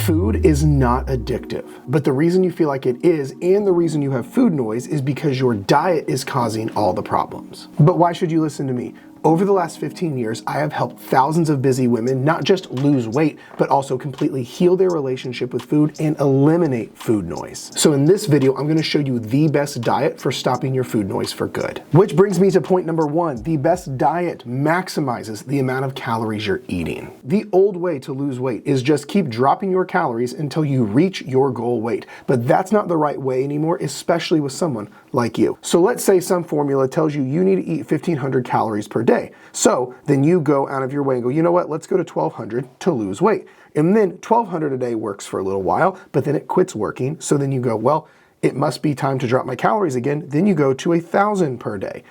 Food is not addictive, but the reason you feel like it is and the reason you have food noise is because your diet is causing all the problems. But why should you listen to me? Over the last 15 years, I have helped thousands of busy women not just lose weight, but also completely heal their relationship with food and eliminate food noise. So in this video, I'm gonna show you the best diet for stopping your food noise for good. Which brings me to point number one, the best diet maximizes the amount of calories you're eating. The old way to lose weight is just keep dropping your calories until you reach your goal weight. But that's not the right way anymore, especially with someone like you. So let's say some formula tells you need to eat 1,500 calories per day. So then you go out of your way and go, you know what, let's go to 1,200 to lose weight. And then 1,200 a day works for a little while, but then it quits working. So then you go, well, it must be time to drop my calories again. Then you go to 1,000 per day.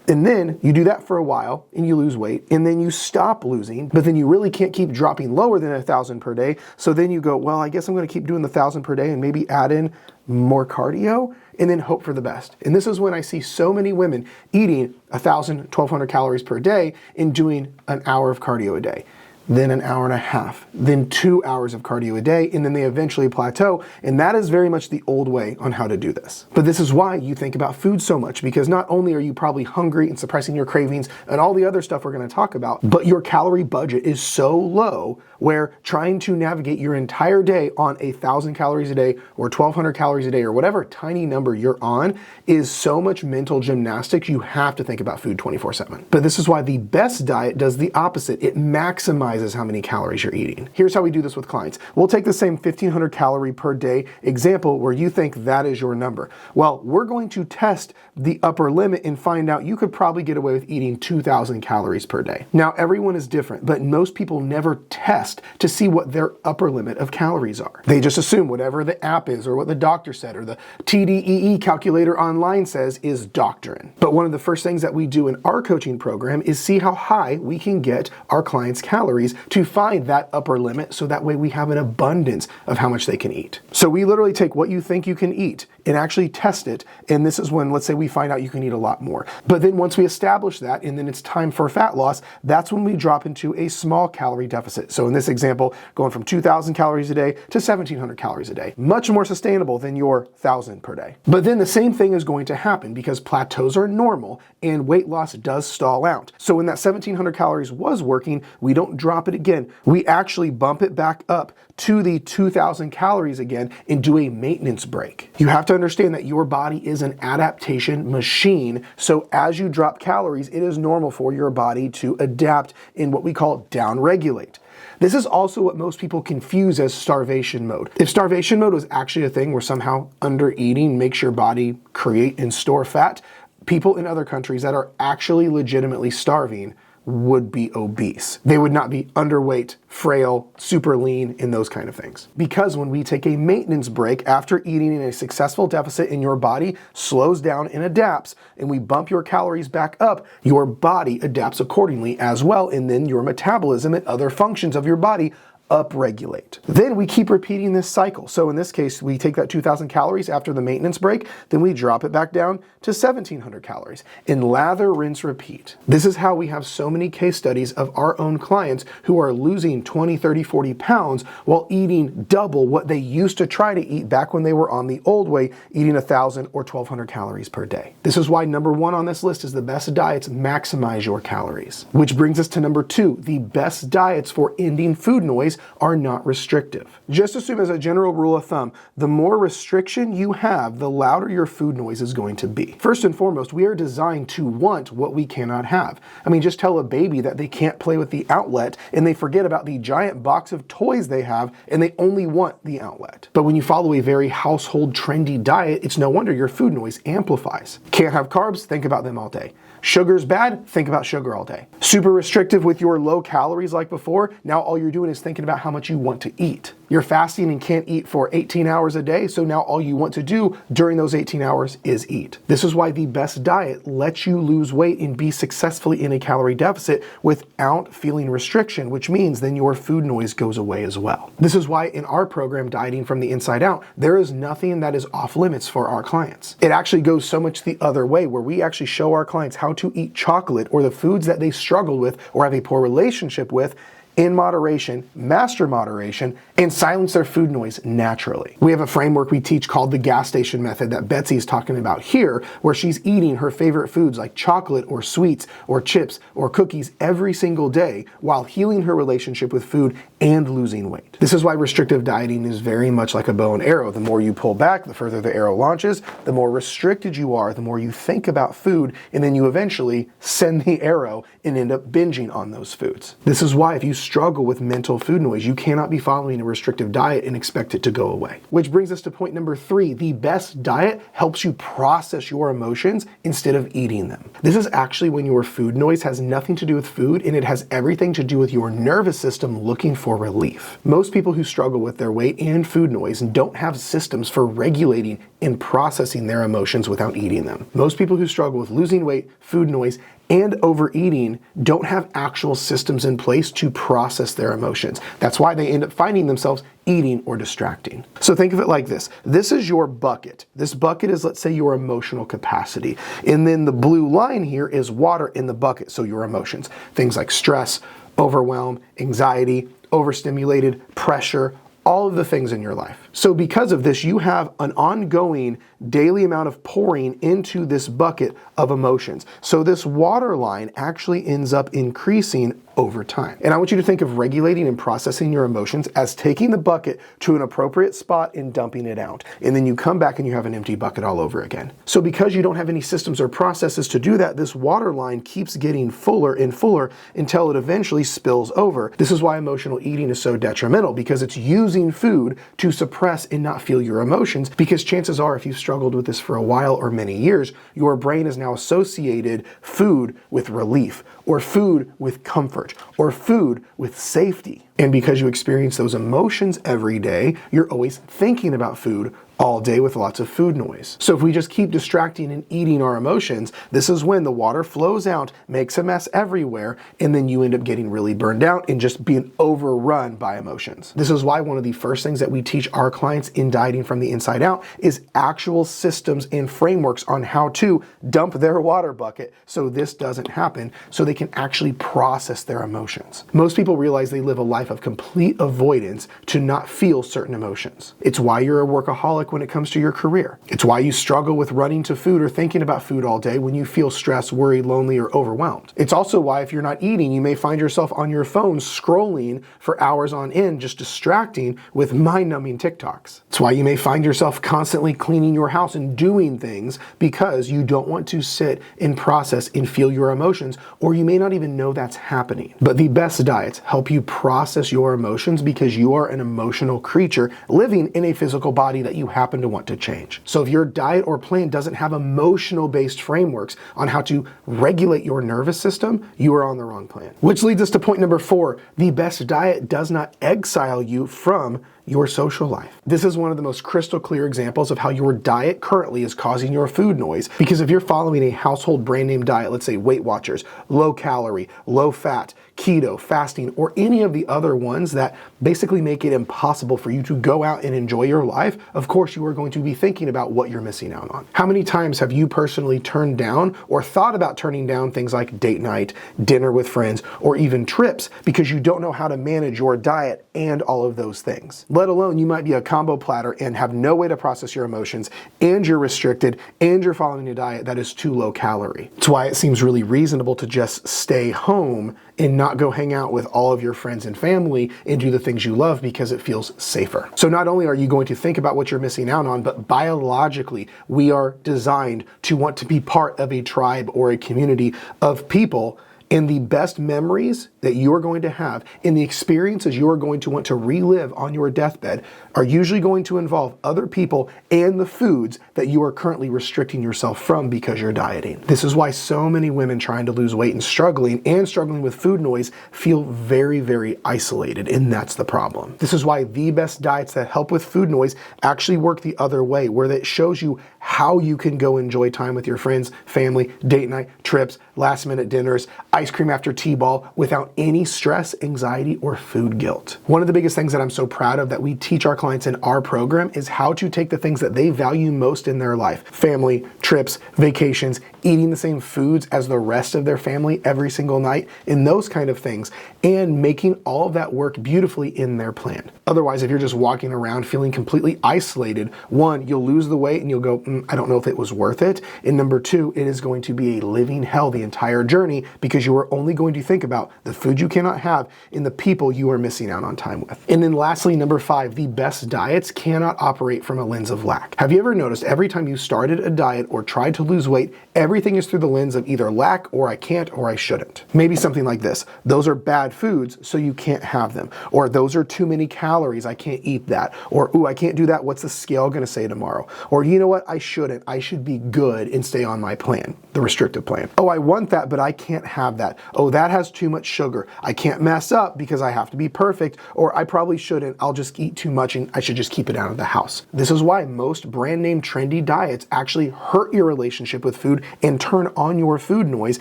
And then you do that for a while and you lose weight and then you stop losing, but then you really can't keep dropping lower than 1,000 per day. So then you go, well, I guess I'm going to keep doing the 1,000 per day and maybe add in more cardio and then hope for the best. And this is when I see so many women eating 1,000, 1,200 calories per day and doing an hour of cardio a day, then an hour and a half, then 2 hours of cardio a day, and then they eventually plateau. And that is very much the old way on how to do this. But this is why you think about food so much, because not only are you probably hungry and suppressing your cravings and all the other stuff we're gonna talk about, but your calorie budget is so low where trying to navigate your entire day on 1,000 calories a day or 1,200 calories a day or whatever tiny number you're on is so much mental gymnastics, you have to think about food 24/7. But this is why the best diet does the opposite. It maximizes how many calories you're eating. Here's how we do this with clients. We'll take the same 1,500 calorie per day example where you think that is your number. Well, we're going to test the upper limit and find out you could probably get away with eating 2,000 calories per day. Now, everyone is different, but most people never test to see what their upper limit of calories are. They just assume whatever the app is or what the doctor said or the TDEE calculator online says is doctrine. But one of the first things that we do in our coaching program is see how high we can get our clients' calories to find that upper limit, so that way we have an abundance of how much they can eat. So we literally take what you think you can eat and actually test it, and this is when, let's say, we find out you can eat a lot more. But then once we establish that and then it's time for fat loss, that's when we drop into a small calorie deficit. So in this example, going from 2,000 calories a day to 1,700 calories a day. Much more sustainable than your 1,000 per day. But then the same thing is going to happen because plateaus are normal and weight loss does stall out. So when that 1,700 calories was working, we don't drop it again. We actually bump it back up to the 2,000 calories again and do a maintenance break. You have to understand that your body is an adaptation machine. So as you drop calories, it is normal for your body to adapt in what we call downregulate. This is also what most people confuse as starvation mode. If starvation mode was actually a thing where somehow undereating makes your body create and store fat, people in other countries that are actually legitimately starving would be obese. They would not be underweight, frail, super lean, and those kind of things. Because when we take a maintenance break after eating in a successful deficit and your body slows down and adapts, and we bump your calories back up, your body adapts accordingly as well, and then your metabolism and other functions of your body upregulate. Then we keep repeating this cycle. So in this case, we take that 2,000 calories after the maintenance break, then we drop it back down to 1,700 calories and lather, rinse, repeat. This is how we have so many case studies of our own clients who are losing 20, 30, 40 pounds while eating double what they used to try to eat back when they were on the old way, eating 1,000 or 1,200 calories per day. This is why number one on this list is the best diets maximize your calories. Which brings us to number two, the best diets for ending food noise are not restrictive. Just assume as a general rule of thumb, the more restriction you have, the louder your food noise is going to be. First and foremost, we are designed to want what we cannot have. I mean, just tell a baby that they can't play with the outlet and they forget about the giant box of toys they have and they only want the outlet. But when you follow a very household trendy diet, it's no wonder your food noise amplifies. Can't have carbs? Think about them all day. Sugar's bad? Think about sugar all day. Super restrictive with your low calories like before? Now all you're doing is thinking about how much you want to eat. You're fasting and can't eat for 18 hours a day, so now all you want to do during those 18 hours is eat. This is why the best diet lets you lose weight and be successfully in a calorie deficit without feeling restriction, which means then your food noise goes away as well. This is why in our program, Dieting from the Inside Out, there is nothing that is off limits for our clients. It actually goes so much the other way, where we actually show our clients how to eat chocolate or the foods that they struggle with or have a poor relationship with in moderation, master moderation, and silence their food noise naturally. We have a framework we teach called the gas station method that Betsy is talking about here, where she's eating her favorite foods like chocolate or sweets or chips or cookies every single day while healing her relationship with food and losing weight. This is why restrictive dieting is very much like a bow and arrow. The more you pull back, the further the arrow launches. The more restricted you are, the more you think about food, and then you eventually send the arrow and end up binging on those foods. This is why if you struggle with mental food noise, you cannot be following a restrictive diet and expect it to go away. Which brings us to point number 3. The best diet helps you process your emotions instead of eating them. This is actually when your food noise has nothing to do with food, and it has everything to do with your nervous system looking for relief. Most people who struggle with their weight and food noise don't have systems for regulating and processing their emotions without eating them. Most people who struggle with losing weight, food noise, and overeating don't have actual systems in place to process their emotions. That's why they end up finding themselves eating or distracting. So think of it like this. This is your bucket. This bucket is, let's say, your emotional capacity. And then the blue line here is water in the bucket, so your emotions. Things like stress, overwhelm, anxiety, overstimulated, pressure, all of the things in your life. So because of this, you have an ongoing daily amount of pouring into this bucket of emotions. So this water line actually ends up increasing over time. And I want you to think of regulating and processing your emotions as taking the bucket to an appropriate spot and dumping it out. And then you come back and you have an empty bucket all over again. So because you don't have any systems or processes to do that, this water line keeps getting fuller and fuller until it eventually spills over. This is why emotional eating is so detrimental, because it's using food to suppress and not feel your emotions, because chances are, if you've struggled with this for a while or many years, your brain has now associated food with relief, or food with comfort, or food with safety. And because you experience those emotions every day, you're always thinking about food all day with lots of food noise. So if we just keep distracting and eating our emotions, this is when the water flows out, makes a mess everywhere, and then you end up getting really burned out and just being overrun by emotions. This is why one of the first things that we teach our clients in Dieting from the Inside Out is actual systems and frameworks on how to dump their water bucket so this doesn't happen, so they can actually process their emotions. Most people realize they live a life of complete avoidance to not feel certain emotions. It's why you're a workaholic when it comes to your career. It's why you struggle with running to food or thinking about food all day when you feel stressed, worried, lonely, or overwhelmed. It's also why if you're not eating, you may find yourself on your phone scrolling for hours on end, just distracting with mind-numbing TikToks. It's why you may find yourself constantly cleaning your house and doing things because you don't want to sit and process and feel your emotions, or you may not even know that's happening. But the best diets help you process your emotions because you are an emotional creature living in a physical body that you happen to want to change. So if your diet or plan doesn't have emotional-based frameworks on how to regulate your nervous system, you are on the wrong plan. Which leads us to point number 4. The best diet does not exile you from your social life. This is one of the most crystal clear examples of how your diet currently is causing your food noise, because if you're following a household brand name diet, let's say Weight Watchers, low calorie, low fat, keto, fasting, or any of the other ones that basically make it impossible for you to go out and enjoy your life, of course you are going to be thinking about what you're missing out on. How many times have you personally turned down or thought about turning down things like date night, dinner with friends, or even trips because you don't know how to manage your diet and all of those things? Let alone you might be a combo platter and have no way to process your emotions, and you're restricted, and you're following a diet that is too low calorie. It's why it seems really reasonable to just stay home and not go hang out with all of your friends and family and do the things you love because it feels safer. So not only are you going to think about what you're missing out on, but biologically, we are designed to want to be part of a tribe or a community of people. And the best memories that you are going to have and the experiences you are going to want to relive on your deathbed are usually going to involve other people and the foods that you are currently restricting yourself from because you're dieting. This is why so many women trying to lose weight and struggling with food noise feel very, very isolated, and that's the problem. This is why the best diets that help with food noise actually work the other way, where it shows you how you can go enjoy time with your friends, family, date night, trips, last minute dinners, ice cream after T-ball without any stress, anxiety, or food guilt. One of the biggest things that I'm so proud of that we teach our clients in our program is how to take the things that they value most in their life, family, trips, vacations, eating the same foods as the rest of their family every single night, and those kind of things, and making all of that work beautifully in their plan. Otherwise, if you're just walking around feeling completely isolated, one, you'll lose the weight and you'll go, I don't know if it was worth it. And number two, it is going to be a living hell the entire journey because you are only going to think about the food you cannot have and the people you are missing out on time with. And then lastly, number 5, the best diets cannot operate from a lens of lack. Have you ever noticed every time you started a diet or tried to lose weight, everything is through the lens of either lack or I can't or I shouldn't? Maybe something like this: those are bad foods, so you can't have them. Or those are too many calories, I can't eat that. Or, ooh, I can't do that, what's the scale gonna say tomorrow? Or, you know what, I shouldn't, I should be good and stay on my plan, the restrictive plan. Oh, I want that, but I can't have that. Oh, that has too much sugar. I can't mess up because I have to be perfect. Or I probably shouldn't, I'll just eat too much and I should just keep it out of the house. This is why most brand name trendy diets actually hurt your relationship with food and turn on your food noise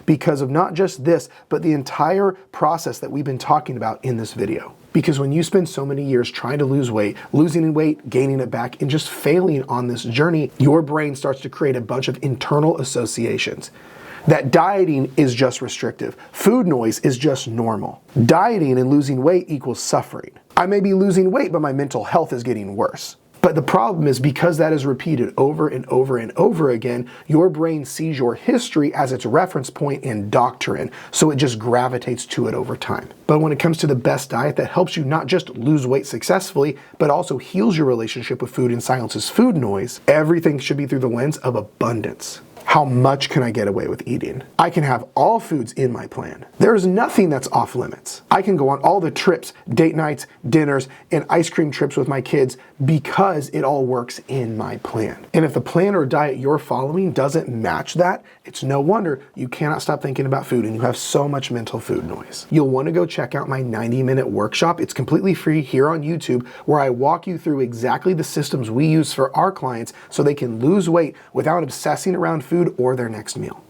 because of not just this, but the entire process that we've been talking about in this video. Because when you spend so many years trying to lose weight, losing weight, gaining it back, and just failing on this journey, your brain starts to create a bunch of internal associations. That dieting is just restrictive. Food noise is just normal. Dieting and losing weight equals suffering. I may be losing weight, but my mental health is getting worse. But the problem is because that is repeated over and over and over again, your brain sees your history as its reference point and doctrine, so it just gravitates to it over time. But when it comes to the best diet that helps you not just lose weight successfully, but also heals your relationship with food and silences food noise, everything should be through the lens of abundance. How much can I get away with eating? I can have all foods in my plan. There is nothing that's off limits. I can go on all the trips, date nights, dinners, and ice cream trips with my kids because it all works in my plan. And if the plan or diet you're following doesn't match that, it's no wonder you cannot stop thinking about food and you have so much mental food noise. You'll want to go check out my 90-minute workshop. It's completely free here on YouTube, where I walk you through exactly the systems we use for our clients so they can lose weight without obsessing around food or their next meal.